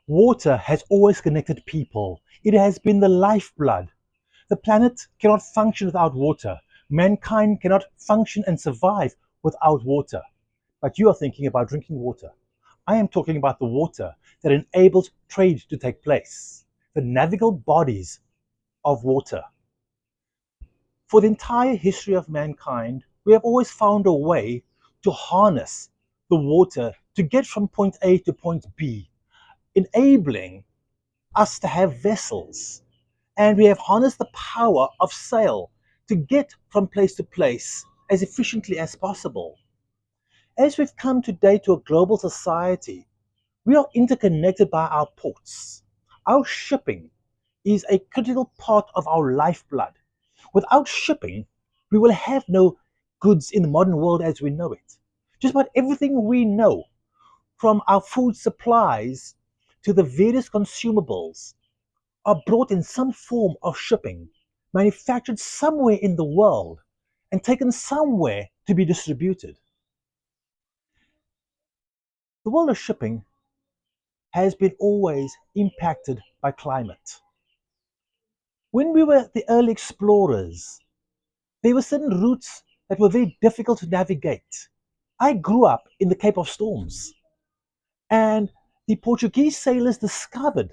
Water has always connected people. It has been the lifeblood. The planet cannot function without water. Mankind cannot function and survive without water. But you are thinking about drinking water. I am talking about the water that enables trade to take place, the navigable bodies of water. For the entire history of mankind, we have always found a way to harness the water to get from point A to point B, enabling us to have vessels. And we have harnessed the power of sail to get from place to place as efficiently as possible. As we've come today to a global society, we are interconnected by our ports. Our shipping is a critical part of our lifeblood. Without shipping, we will have no goods in the modern world as we know it. Just about everything we know, from our food supplies to the various consumables, are brought in some form of shipping, manufactured somewhere in the world, and taken somewhere to be distributed. The world of shipping has been always impacted by climate. When we were the early explorers, there were certain routes that were very difficult to navigate. I grew up in the Cape of Storms, and the Portuguese sailors discovered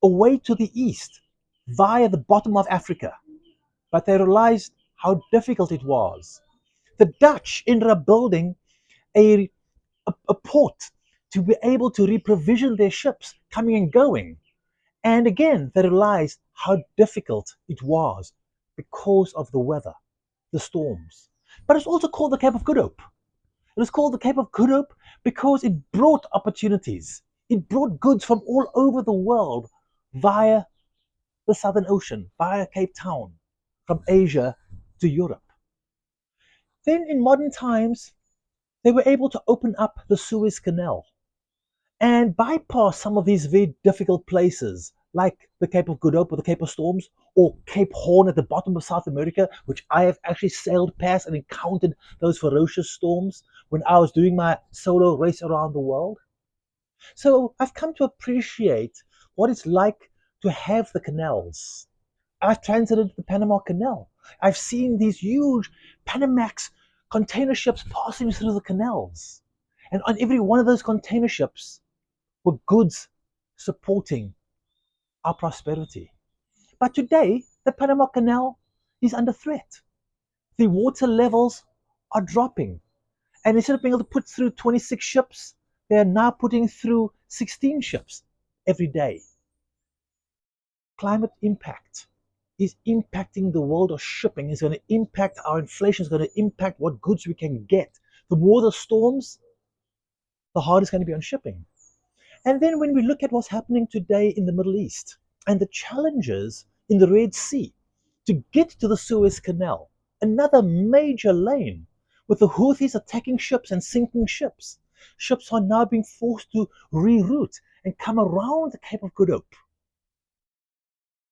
a way to the east via the bottom of Africa, but they realized how difficult it was. The Dutch ended up building a, a port to be able to reprovision their ships coming and going. And again, they realized how difficult it was because of the weather, the storms. But it's also called the Cape of Good Hope. It was called the Cape of Good Hope because it brought opportunities. It brought goods from all over the world via the Southern Ocean, via Cape Town, from Asia to Europe. Then in modern times, they were able to open up the Suez Canal and bypass some of these very difficult places like the Cape of Good Hope or the Cape of Storms or Cape Horn at the bottom of South America, which I have actually sailed past and encountered those ferocious storms when I was doing my solo race around the world. So I've come to appreciate what it's like to have the canals. I've transited the Panama Canal. I've seen these huge Panamax container ships passing through the canals. And on every one of those container ships were goods supporting our prosperity. But today, the Panama Canal is under threat. The water levels are dropping. And instead of being able to put through 26 ships, they are now putting through 16 ships every day. Climate impact is impacting the world of shipping, is going to impact our inflation, is going to impact what goods we can get. The more the storms, the harder it's going to be on shipping. And then when we look at what's happening today in the Middle East and the challenges in the Red Sea to get to the Suez Canal, another major lane, with the Houthis attacking ships and sinking ships, ships are now being forced to reroute and come around the Cape of Good Hope.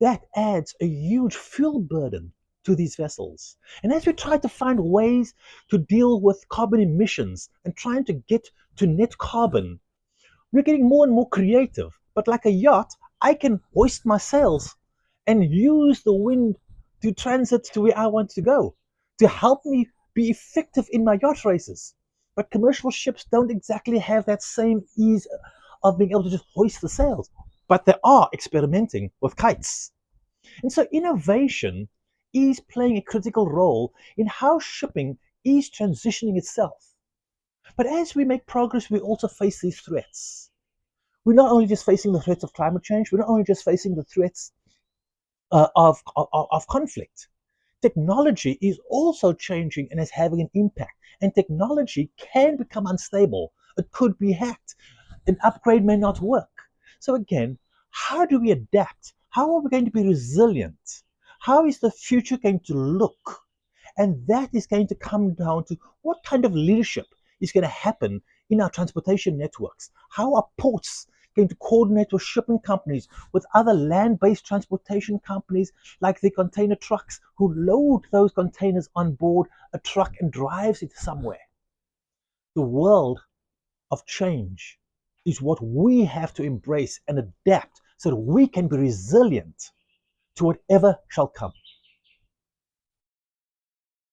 That adds a huge fuel burden to these vessels. And as we try to find ways to deal with carbon emissions and trying to get to net carbon, we're getting more and more creative. But like a yacht, I can hoist my sails and use the wind to transit to where I want to go to help me be effective in my yacht races. But commercial ships don't exactly have that same ease of being able to just hoist the sails. But they are experimenting with kites. And so innovation is playing a critical role in how shipping is transitioning itself. But as we make progress, we also face these threats. We're not only just facing the threats of climate change, we're not only just facing the threats of conflict. Technology is also changing and is having an impact. And technology can become unstable. It could be hacked. An upgrade may not work. So again, how do we adapt? How are we going to be resilient? How is the future going to look? And that is going to come down to what kind of leadership is going to happen in our transportation networks. How are ports going to coordinate with shipping companies, with other land-based transportation companies like the container trucks who load those containers on board a truck and drives it somewhere? The world of change is what we have to embrace and adapt so that we can be resilient to whatever shall come.